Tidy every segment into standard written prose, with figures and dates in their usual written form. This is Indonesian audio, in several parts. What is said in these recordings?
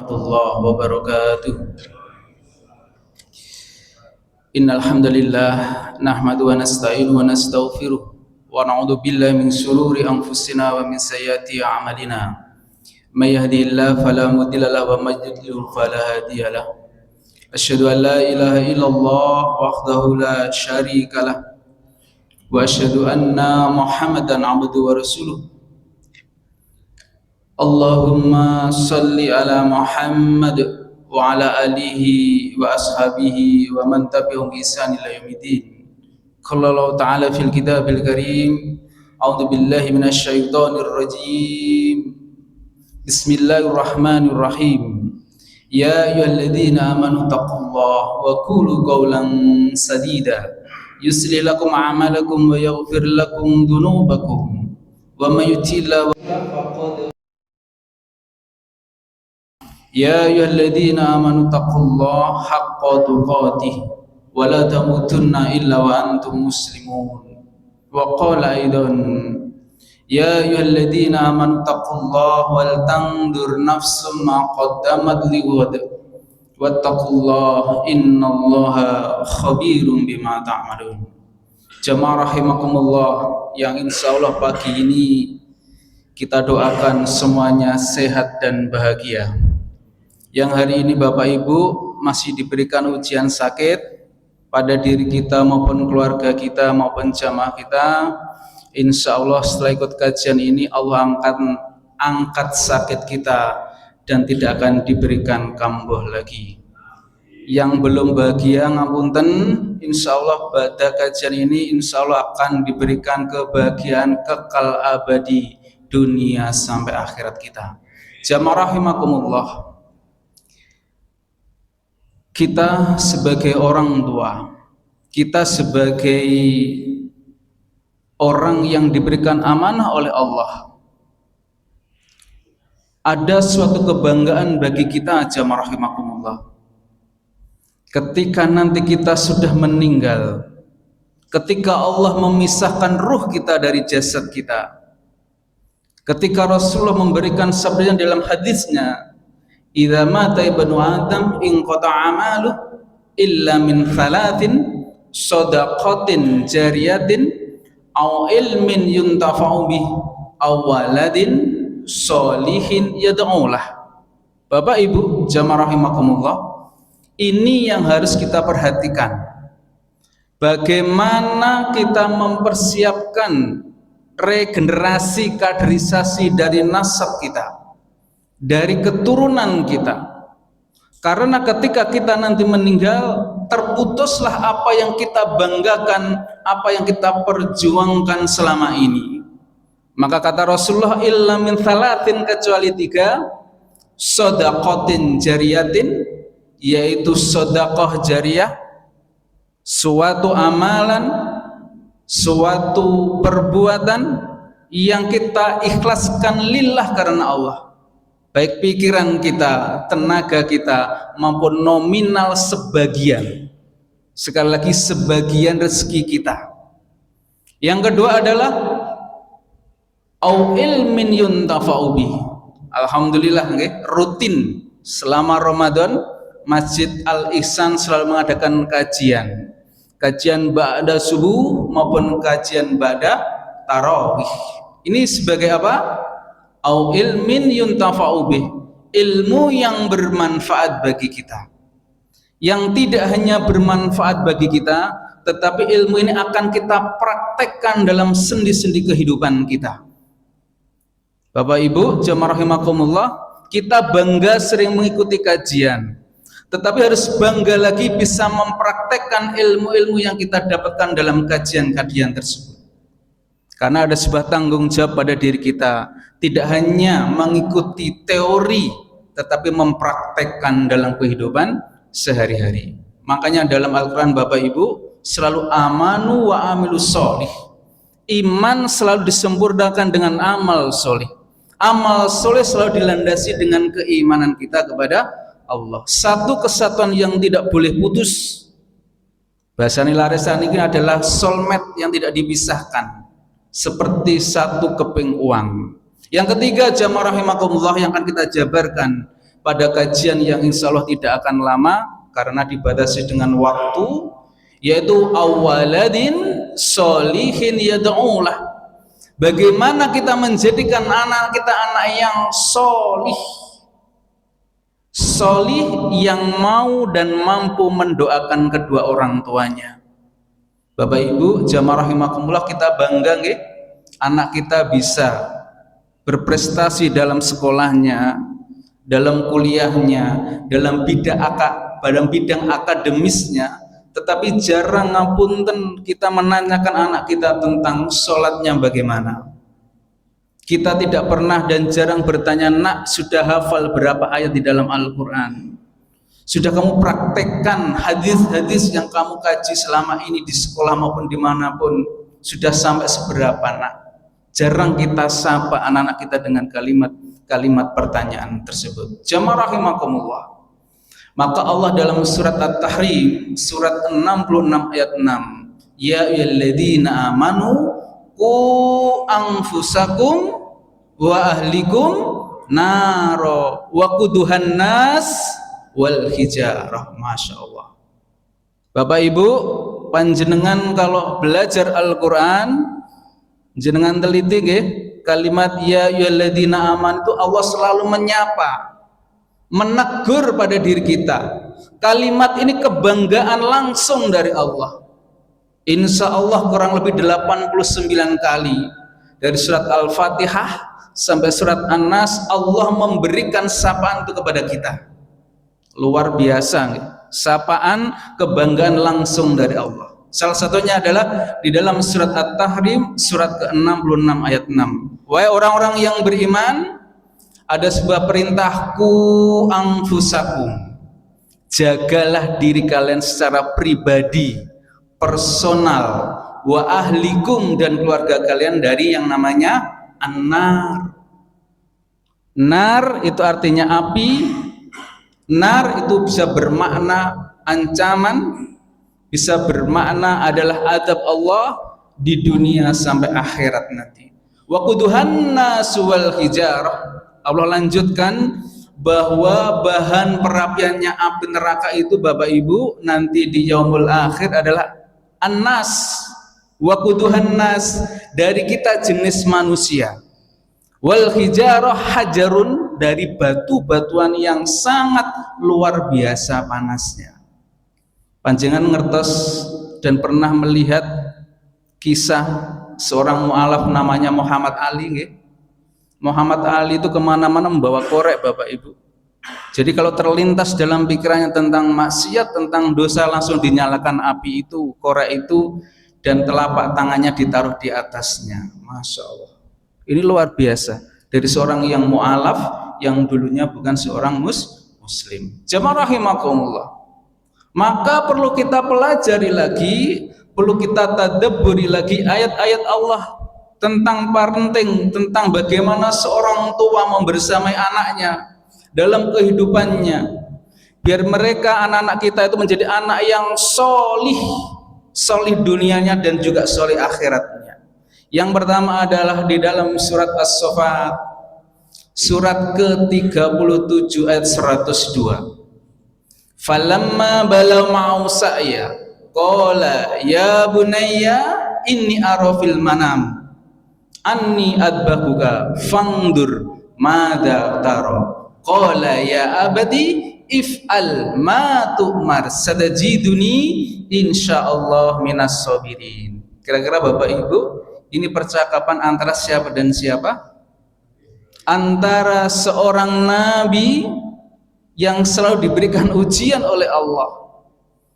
warahmatullahi wabarakatuh. Innal hamdalillah nahmadu wa nasta'inu wa nastaghfiruh wa na'udzu billahi min shururi anfusina wa min sayyiati a'malina. May yahdihillahu fala mudilla lahu wa may yudlil fala hadiya lahu. Asyhadu an la ilaha illallah wahdahu la syarika lah wa asyhadu anna Muhammadan 'abduhu wa rasuluh. Allahumma salli ala Muhammad wa ala alihi wa ashabihi wa man tabi'ahum bi ihsan ila yaumiddin. Qala Allah ta'ala fil kitabil karim, a'udzu billahi minasy syaithanir rajim. Bismillahirrahmanirrahim. Ya ayyuhalladzina amanu taqullaha wa qulu qawlan sadida yuslih lakum a'malakum wa yaghfir lakum dhunubakum wa may yuti'illah faqad. Ya ayyuhalladzina amanu taqullaha haqqa tuqatih wa la tamutunna illa wa antum muslimun. Wa qala aidan ya ayyuhalladzina amanu taqullaha wal tandur nafsum ma qaddamat lighad wattaqullaha innallaha khabirum bima ta'malun. Jamaah rahimakumullah, yang insyaallah pagi ini kita doakan semuanya sehat dan bahagia. Yang hari ini Bapak Ibu masih diberikan ujian sakit pada diri kita maupun keluarga kita maupun jamaah kita, insya Allah setelah ikut kajian ini Allah angkat sakit kita dan tidak akan diberikan kambuh lagi. Yang belum bahagia ngapunten, insya Allah pada kajian ini insya Allah akan diberikan kebahagiaan kekal abadi dunia sampai akhirat kita. Jamaah rahimakumullah, kita sebagai orang tua, kita sebagai orang yang diberikan amanah oleh Allah, ada suatu kebanggaan bagi kita, jamaah rahimakumullah, ketika nanti kita sudah meninggal, ketika Allah memisahkan ruh kita dari jasad kita, ketika Rasulullah memberikan sabdanya dalam hadisnya, idza mata ibnu adam in qata'a amalu illa min thalathin shadaqatin jariyatin aw ilmin yuntafa'u bih aw waladin sholihin yad'ulah. Bapak Ibu jamaah rahimakumullah, ini yang harus kita perhatikan. Bagaimana kita mempersiapkan regenerasi kaderisasi dari nasab kita, dari keturunan kita. Karena ketika kita nanti meninggal, terputuslah apa yang kita banggakan, apa yang kita perjuangkan selama ini. Maka kata Rasulullah, illa min thalathin, kecuali 3, shadaqatin jariyatin, yaitu sedekah jariyah, suatu amalan, suatu perbuatan yang kita ikhlaskan lillah karena Allah, baik pikiran kita, tenaga kita maupun nominal sebagian, sekali lagi sebagian rezeki kita. Yang kedua adalah au ilmin yuntafa'u bih. Alhamdulillah rutin selama Ramadan Masjid Al Ihsan selalu mengadakan kajian ba'da subuh maupun kajian ba'da tarawih. Ini sebagai apa? Au ilmin yuntafa'u bih, ilmu yang bermanfaat bagi kita, yang tidak hanya bermanfaat bagi kita, tetapi ilmu ini akan kita praktekkan dalam sendi-sendi kehidupan kita. Bapak Ibu jamaah rahimakumullah, kita bangga sering mengikuti kajian, tetapi harus bangga lagi bisa mempraktekkan ilmu-ilmu yang kita dapatkan dalam kajian-kajian tersebut. Karena ada sebuah tanggung jawab pada diri kita, tidak hanya mengikuti teori, tetapi mempraktekkan dalam kehidupan sehari-hari. Makanya dalam Al-Quran Bapak Ibu selalu amanu wa amilus sholih, iman selalu disempurnakan dengan amal solih. Amal soleh selalu dilandasi dengan keimanan kita kepada Allah. Satu kesatuan yang tidak boleh putus. Bahasa Nilaresan ini adalah soulmate yang tidak dipisahkan, seperti satu keping uang. Yang ketiga jamaah rahimakumullah yang akan kita jabarkan, pada kajian yang insya Allah tidak akan lama karena dibatasi dengan waktu, yaitu awaladin solihin yad'ulah. Bagaimana kita menjadikan anak kita anak yang solih, solih yang mau dan mampu mendoakan kedua orang tuanya. Bapak Ibu jamaah rahimakumullah, kita bangga nggih anak kita bisa berprestasi dalam sekolahnya, dalam kuliahnya, dalam bidang akademisnya, tetapi jarang ngapunten kita menanyakan anak kita tentang sholatnya bagaimana. Kita tidak pernah dan jarang bertanya, nak sudah hafal berapa ayat di dalam Al-Quran? Sudah kamu praktekkan hadis-hadis yang kamu kaji selama ini di sekolah maupun dimanapun, sudah sampai seberapa nak? Jarang kita sapa anak-anak kita dengan kalimat pertanyaan tersebut. Jamaah rahimakumullah. Maka Allah dalam surat At-Tahrim surat 66 ayat 6, ya ayyuhalladzina amanu qu anfusakum wa ahlikum naro wa quduhan nas wal hijarah. Masya Allah. Bapak Ibu panjenengan kalau belajar Al-Quran jenengan teliti nggih, kalimat ya ayyuhalladzina amanu itu Allah selalu menyapa, menegur pada diri kita. Kalimat ini kebanggaan langsung dari Allah. Insya Allah kurang lebih 89 kali dari surat Al-Fatihah sampai surat An-Nas Allah memberikan sapaan itu kepada kita. Luar biasa nih. Sapaan kebanggaan langsung dari Allah. Salah satunya adalah di dalam surat At-Tahrim surat ke-66 ayat 6. Wahai orang-orang yang beriman, ada sebuah perintahku anfusakum, jagalah diri kalian secara pribadi, personal, wa ahlikum dan keluarga kalian dari yang namanya an-nar. Nar itu artinya api. Nar itu bisa bermakna ancaman, bisa bermakna adalah adab Allah di dunia sampai akhirat nanti. Wa quduhan nasu wal hijarah. Allah lanjutkan bahwa bahan perapiannya api neraka itu Bapak Ibu nanti di yaumul akhir adalah an-nas wa quduhan nas, dari kita jenis manusia, wal hijarah hajarun, dari batu-batuan yang sangat luar biasa panasnya. Panjenengan ngertos dan pernah melihat kisah seorang mu'alaf namanya Muhammad Ali nggih? Muhammad Ali itu kemana-mana membawa korek Bapak Ibu. Jadi kalau terlintas dalam pikirannya tentang maksiat, tentang dosa, langsung dinyalakan api itu, korek itu, dan telapak tangannya ditaruh di atasnya. Masya Allah. Ini luar biasa dari seorang yang mu'alaf yang dulunya bukan seorang muslim. Jamaah rahimakumullah. Maka perlu kita pelajari lagi, perlu kita tadabburi lagi ayat-ayat Allah tentang parenting, tentang bagaimana seorang tua membersamai anaknya dalam kehidupannya, biar mereka anak-anak kita itu menjadi anak yang solih dunianya dan juga solih akhiratnya. Yang pertama adalah di dalam surat As-Saffat surat ke-37 ayat 102. Falamma balaw ma'u sa'ya qala ya bunayya inni ara fil manam anni adbahuka fangdur madza tara qala ya abadi if'al ma tu'mar satajiduni insyaallah minas sabirin. Kira-kira Bapak Ibu, ini percakapan antara siapa dan siapa? Antara seorang nabi yang selalu diberikan ujian oleh Allah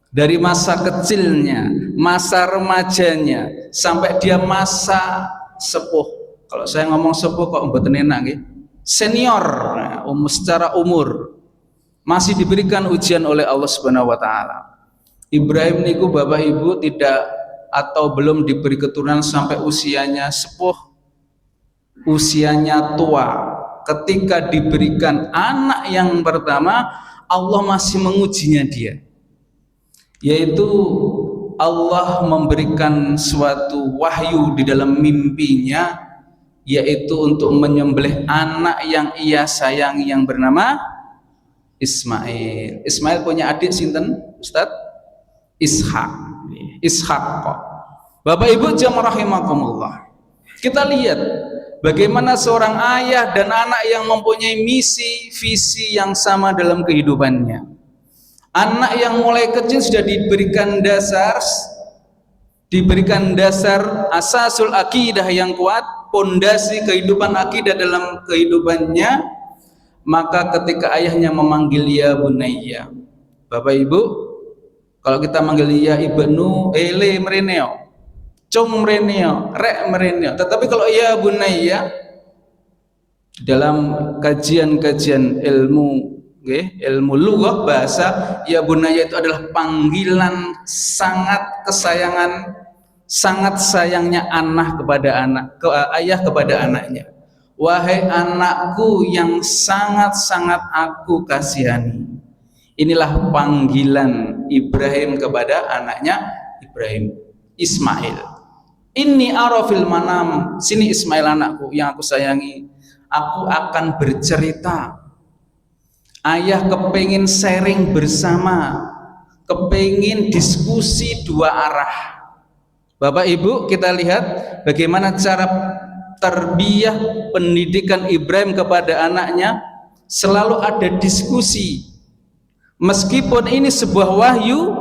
dari masa kecilnya, masa remajanya, sampai dia masa sepuh. Kalau saya ngomong sepuh kok mboten enak nggih. Senior, secara umur masih diberikan ujian oleh Allah Subhanahu wa taala. Ibrahim niku Bapak Ibu tidak atau belum diberi keturunan sampai usianya sepuh, usianya tua. Ketika diberikan anak yang pertama, Allah masih mengujinya dia, yaitu Allah memberikan suatu wahyu di dalam mimpinya, yaitu untuk menyembelih anak yang ia sayangi yang bernama Ismail. Ismail punya adik sinten, Ustaz? Ishak. Ishak kok. Bapak Ibu jamaah rahimakumullah. Kita lihat bagaimana seorang ayah dan anak yang mempunyai misi, visi yang sama dalam kehidupannya. Anak yang mulai kecil sudah diberikan dasar asasul akidah yang kuat, pondasi kehidupan akidah dalam kehidupannya. Maka ketika ayahnya memanggil ya bunayya, Bapak Ibu, kalau kita manggil ya ibnu, ele mereneo, cung mereneo, rek mereneo. Tetapi kalau ya bunayya, dalam kajian-kajian ilmu ilmu lughah bahasa, ya bunayya itu adalah panggilan sangat kesayangan, sangat sayangnya ayah kepada anaknya. Wahai anakku yang sangat-sangat aku kasihani. Inilah panggilan Ibrahim kepada anaknya Ibrahim, Ismail. Inni arafil manam, sini Ismail anakku yang aku sayangi, aku akan bercerita. Ayah kepengin sharing bersama, kepengin diskusi dua arah. Bapak Ibu, kita lihat bagaimana cara tarbiyah pendidikan Ibrahim kepada anaknya. Selalu ada diskusi. Meskipun ini sebuah wahyu,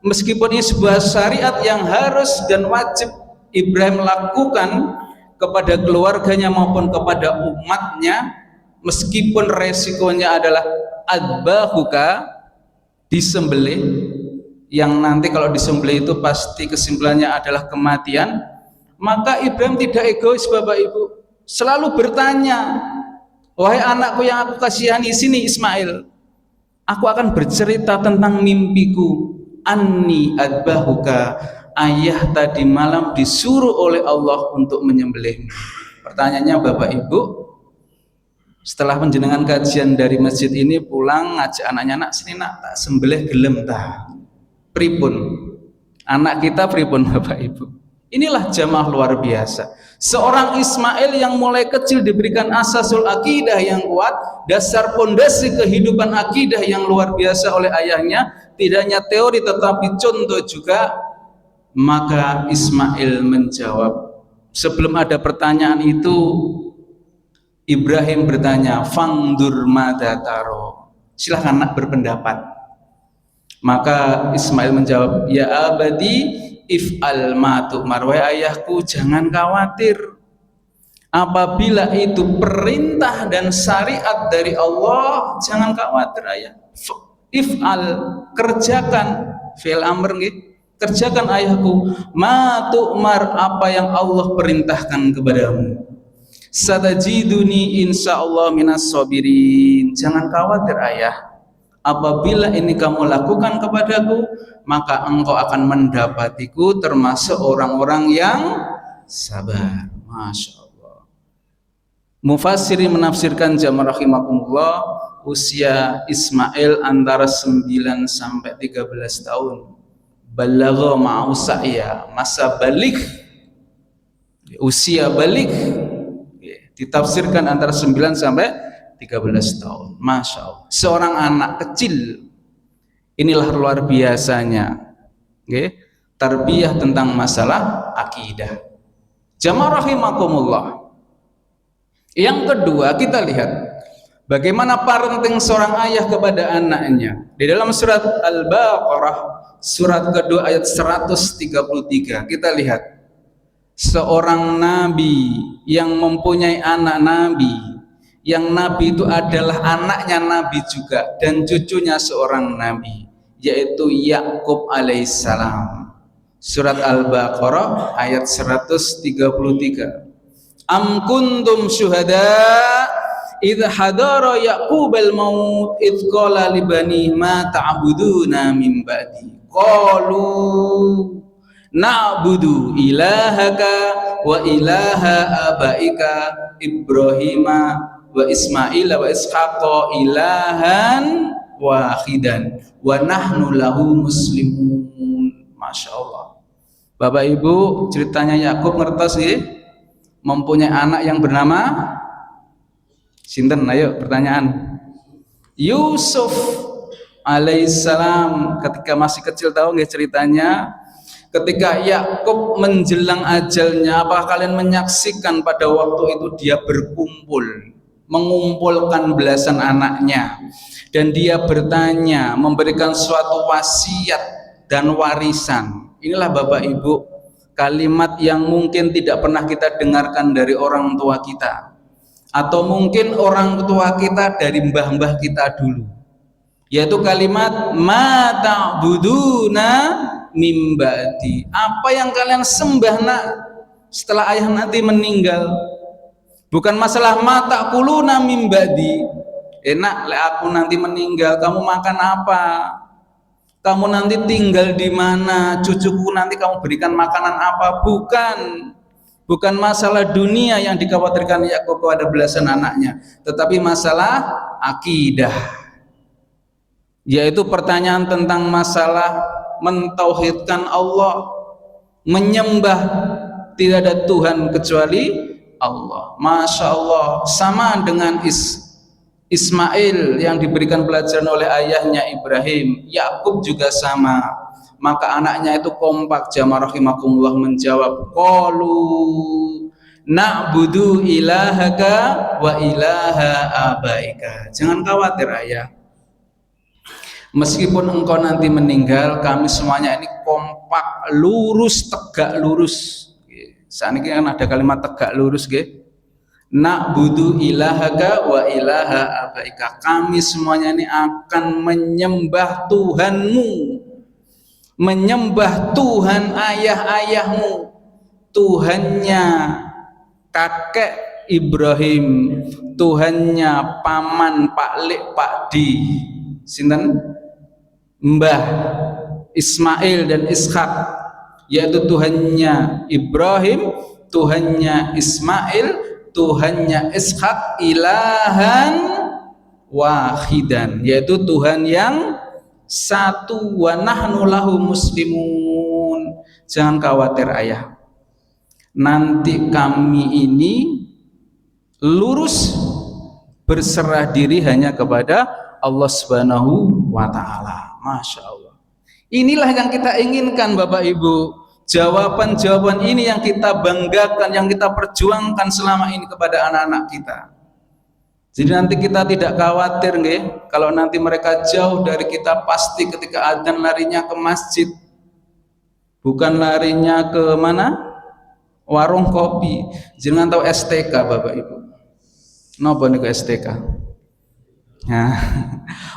meskipun ini sebuah syariat yang harus dan wajib Ibrahim lakukan kepada keluarganya maupun kepada umatnya, meskipun resikonya adalah adbahuka, disembelih, yang nanti kalau disembelih itu pasti kesimpulannya adalah kematian, maka Ibrahim tidak egois Bapak Ibu, selalu bertanya, wahai anakku yang aku kasihani, sini Ismail, aku akan bercerita tentang mimpiku. Anni adbahuka, ayah tadi malam disuruh oleh Allah untuk menyembelihmu. Pertanyaannya Bapak Ibu, setelah penjenengan kajian dari masjid ini pulang ngajak anaknya, nak sini nak tak sembelih gelem ta. Pripun? Anak kita pripun Bapak Ibu? Inilah jamaah luar biasa. Seorang Ismail yang mulai kecil diberikan asasul akidah yang kuat, dasar pondasi kehidupan akidah yang luar biasa oleh ayahnya, tidak hanya teori tetapi contoh juga. Maka Ismail menjawab. Sebelum ada pertanyaan itu, Ibrahim bertanya, fangdur madataro, silahkan nak berpendapat. Maka Ismail menjawab, ya abadi if'al ma tu'mar, wahai ayahku jangan khawatir, apabila itu perintah dan syariat dari Allah, jangan khawatir ayah. If'al, kerjakan, fi'il amr nggih, kerjakan ayahku, ma tu'mar, apa yang Allah perintahkan kepadamu. Satajiduni insyaallah minas sabirin, jangan khawatir ayah, apabila ini kamu lakukan kepadaku, maka engkau akan mendapatiku termasuk orang-orang yang sabar. Masya Allah. Mufassirin menafsirkan jamaah rahimakumullah, usia Ismail antara 9 sampai 13 tahun. Balagha ma'u sa'ya, masa balik, usia balik, ditafsirkan antara 9 sampai 13 tahun. Masya Allah, seorang anak kecil, inilah luar biasanya tarbiyah tentang masalah akidah. Jamaah rahimakumullah. Yang kedua, kita lihat bagaimana parenting seorang ayah kepada anaknya. Di dalam surat Al-Baqarah, surat kedua ayat 133, kita lihat seorang nabi yang mempunyai anak nabi, yang nabi itu adalah anaknya nabi juga dan cucunya seorang nabi, yaitu Yakub alaihissalam. Surat Al-Baqarah ayat 133. Am kuntum syuhada idh hadara Yaqubal maut idh qala li bani ma ta'buduna min ba'di qalu na'budu ilahaka wa ilaha abaika Ibrahima wa Ismail wa Ishaqa ilahan wahidan wa nahnu lahu muslimun. Masya Allah. Bapak Ibu, ceritanya Yakub ngertos ya, mempunyai anak yang bernama sinten? Ayo pertanyaan. Yusuf alaihissalam ketika masih kecil, tahu nggak ceritanya? Ketika Yakub menjelang ajalnya, apakah kalian menyaksikan pada waktu itu dia berkumpul, mengumpulkan belasan anaknya, dan dia bertanya, memberikan suatu wasiat dan warisan. Inilah Bapak Ibu, kalimat yang mungkin tidak pernah kita dengarkan dari orang tua kita, atau mungkin orang tua kita dari mbah-mbah kita dulu, yaitu kalimat ma ta'buduna mim ba'di. Apa yang kalian sembah nak setelah ayah nanti meninggal? Bukan masalah ma ta'kuluna mim ba'di. Enak le aku nanti meninggal, kamu makan apa? Kamu nanti tinggal di mana? Cucuku nanti kamu berikan makanan apa? Bukan masalah dunia yang dikhawatirkan Yakub kepada belasan anaknya, tetapi masalah akidah, yaitu pertanyaan tentang masalah mentauhidkan Allah, menyembah tidak ada Tuhan kecuali Allah. Masya Allah, sama dengan Ismail yang diberikan pelajaran oleh ayahnya Ibrahim, Yakub juga sama. Maka anaknya itu kompak, jamaah rahimakumullah, menjawab, qalu na'budu ilahaka wa ilaha abaika. Jangan khawatir ayah, meskipun engkau nanti meninggal, kami semuanya ini kompak, lurus, tegak lurus. Saat ini kan ada kalimat tegak lurus, na'budu ilahaka wa ilaha abaika. Kami semuanya ini akan menyembah Tuhanmu, menyembah Tuhan ayah-ayahmu, Tuhannya kakek Ibrahim, Tuhannya paman Paklik Pakdi, sinten? Mbah Ismail dan Ishak, yaitu Tuhannya Ibrahim, Tuhannya Ismail, Tuhannya Ishak, ilahan wahidan, yaitu Tuhan yang satu, wa nahnu lahu muslimun. Jangan khawatir ayah, nanti kami ini lurus berserah diri hanya kepada Allah Subhanahu wa ta'ala. Masya Allah, inilah yang kita inginkan Bapak Ibu. Jawaban-jawaban ini yang kita banggakan, yang kita perjuangkan selama ini kepada anak-anak kita. Jadi nanti kita tidak khawatir kalau nanti mereka jauh dari kita, pasti ketika adzan larinya ke masjid, bukan larinya ke mana? Warung kopi. Jangan tahu STK Bapak Ibu. Napa niku STK? Nah,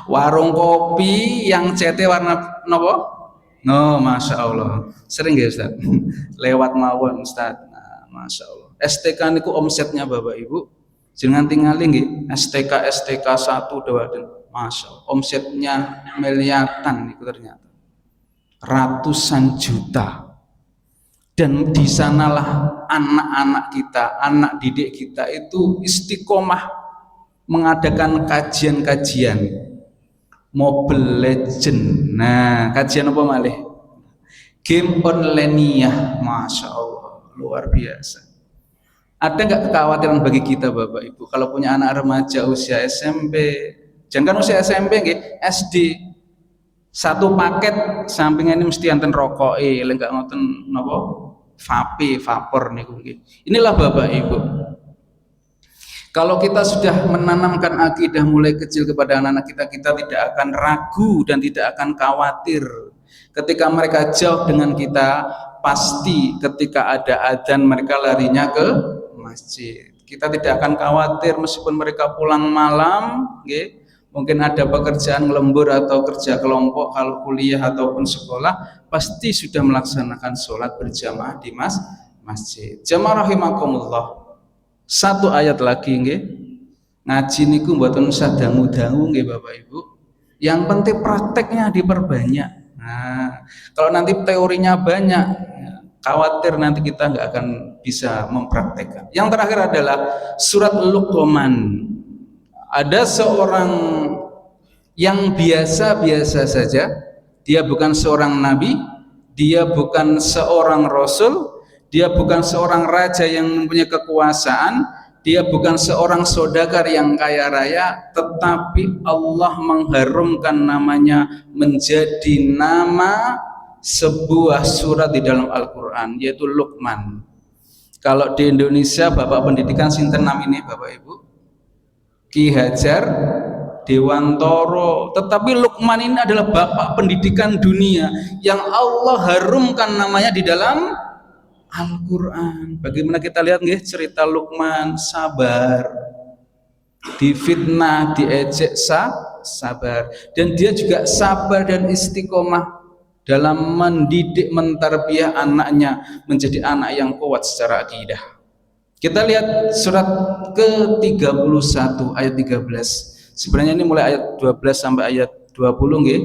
warung kopi yang CT warna napa? No, Masya Allah. Sering ya Ustaz? Lewat mawon Ustaz. Nah, Masya Allah. STK niku omsetnya Bapak Ibu, jangan tinggalin STK 1 2, Masya Allah. Omsetnya miliaran niku ternyata. Ratusan juta. Dan di sanalah anak-anak kita, anak didik kita itu istiqomah mengadakan kajian-kajian Mobile Legend. Nah, kajian apa malih? Game online-nya, Masya Allah, luar biasa. Ada nggak kekhawatiran bagi kita Bapak Ibu kalau punya anak remaja usia SMP, jangan usia SMP SD, satu paket sampingnya ini mesti anten rokok, enggak ngoten napa? Vape, vapor niku. Inilah Bapak Ibu. Kalau kita sudah menanamkan akidah mulai kecil kepada anak-anak kita, kita tidak akan ragu dan tidak akan khawatir ketika mereka jauh dengan kita. Pasti ketika ada adzan mereka larinya ke masjid. Kita tidak akan khawatir meskipun mereka pulang malam, mungkin ada pekerjaan lembur atau kerja kelompok, kalau kuliah ataupun sekolah, pasti sudah melaksanakan sholat berjamaah di masjid. Jamaah rahimakumullah. Satu ayat lagi ngaji niku mboten usah dangu-dangu Bapak Ibu. Yang penting prakteknya diperbanyak. Nah, kalau nanti teorinya banyak, khawatir nanti kita nggak akan bisa mempraktekkan. Yang terakhir adalah surat Luqman. Ada seorang yang biasa-biasa saja, dia bukan seorang nabi, dia bukan seorang rasul, dia bukan seorang raja yang mempunyai kekuasaan, Dia bukan seorang saudagar yang kaya raya, tetapi Allah mengharumkan namanya menjadi nama sebuah surat di dalam Al-Quran, yaitu Luqman. Kalau di Indonesia Bapak Pendidikan sinten namine Bapak Ibu? Ki Hajar Dewantoro. Tetapi Luqman ini adalah Bapak Pendidikan dunia yang Allah harumkan namanya di dalam Al-Quran. Bagaimana kita lihat nggih cerita Luqman, sabar, difitnah, diejek, sabar, dan dia juga sabar dan istiqomah dalam mendidik, mentarbiah anaknya menjadi anak yang kuat secara akidah. Kita lihat surat ke-31 ayat 13. Sebenarnya ini mulai ayat 12 sampai ayat 20 nggih.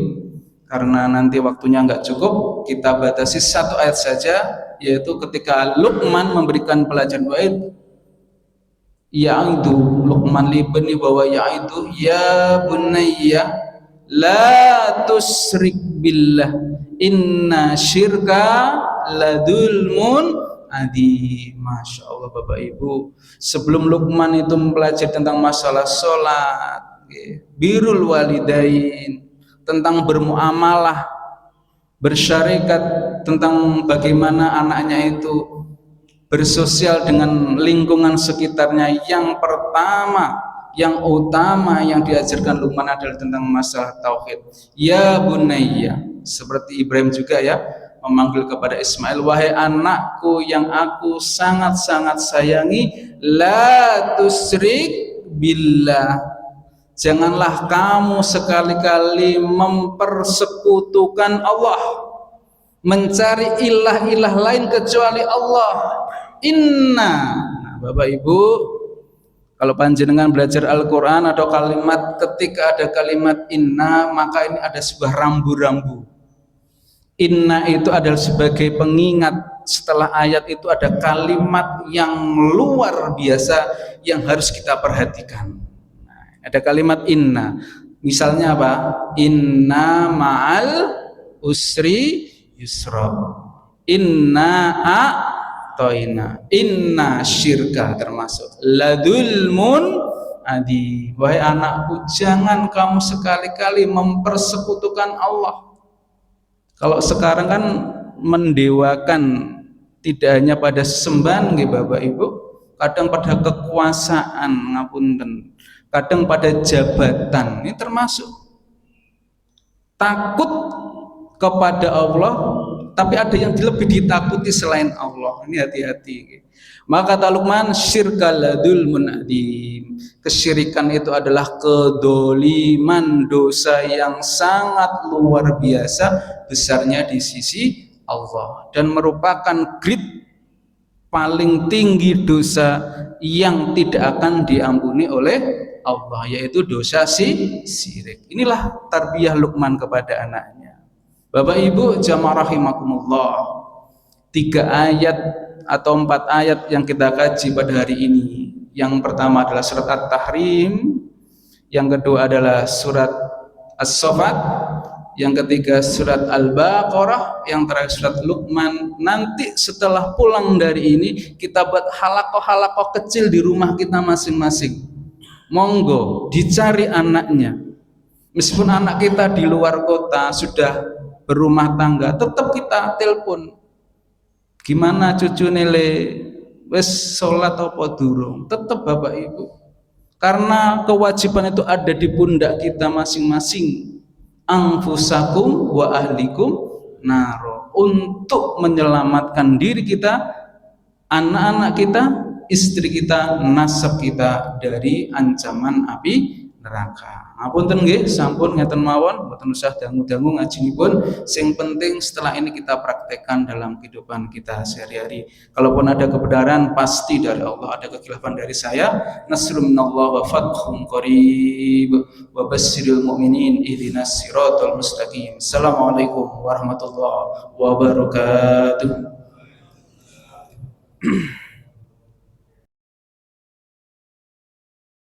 Karena nanti waktunya nggak cukup, kita batasi satu ayat saja, yaitu ketika Luqman memberikan pelajaran wa'id yaitu Luqman libni bahwa yaitu ya bunayya la tusrik billah inna syirka ladulmun adi. Masya Allah Bapak Ibu, sebelum Luqman itu mempelajari tentang masalah sholat, birrul walidain, tentang bermuamalah, bersyarikat, tentang bagaimana anaknya itu bersosial dengan lingkungan sekitarnya, yang pertama, yang utama yang diajarkan Luqman adalah tentang masalah tauhid. Ya bunayya, seperti Ibrahim juga ya, memanggil kepada Ismail, wahai anakku yang aku sangat-sangat sayangi, la tusrik billah, janganlah kamu sekali-kali mempersekutukan Allah, mencari ilah-ilah lain kecuali Allah. Inna, nah, Bapak Ibu, kalau panjenengan belajar Al-Quran atau kalimat, ketika ada kalimat inna, maka ini ada sebuah rambu-rambu. Inna itu adalah sebagai pengingat, setelah ayat itu ada kalimat yang luar biasa yang harus kita perhatikan. Ada kalimat inna, misalnya apa? Inna ma'al usri yusra, inna a'toina, inna syirka, termasuk ladulmun adi. Wahai anakku, jangan kamu sekali-kali mempersekutukan Allah. Kalau sekarang kan mendewakan tidak hanya pada sesembahan nggih Bapak Ibu, kadang pada kekuasaan, ngapunten, kadang pada jabatan. Ini termasuk takut kepada Allah, tapi ada yang lebih ditakuti selain Allah. Ini hati-hati. Maka kata Luqman, syirkaladul munadim, kesyirikan itu adalah kedoliman, dosa yang sangat luar biasa besarnya di sisi Allah, dan merupakan grade paling tinggi dosa yang tidak akan diampuni oleh Allah, yaitu dosa syirik. Inilah tarbiyah Luqman kepada anaknya. Bapak Ibu jamaah rahimakumullah, 3 ayat atau 4 ayat yang kita kaji pada hari ini. Yang pertama adalah surat At-Tahrim, yang kedua adalah surat As-Saffat, yang ketiga surat Al-Baqarah, yang terakhir surat Luqman. Nanti setelah pulang dari ini kita buat halakoh-halakoh kecil di rumah kita masing-masing. Monggo dicari anaknya, meskipun anak kita di luar kota sudah berumah tangga, tetap kita telepon, gimana cucu nile, wes sholat apa durung, tetap Bapak Ibu, karena kewajiban itu ada di pundak kita masing-masing. Anfusakum wa ahlikum naro, untuk menyelamatkan diri kita, anak-anak kita, istri kita, nasab kita dari ancaman api neraka. Ngapunten nggih, sampun ngeten mawon, mboten usah dangu-dangu ngajinipun. Sing penting setelah ini kita praktekkan dalam kehidupan kita sehari-hari. Kalaupun ada kebenaran pasti dari Allah, ada kekhilafan dari saya. Nasrun minallah wa fathun qarib wa basyiril mu'minin ihdinas siratal mustaqim. Assalamualaikum warahmatullahi wabarakatuh.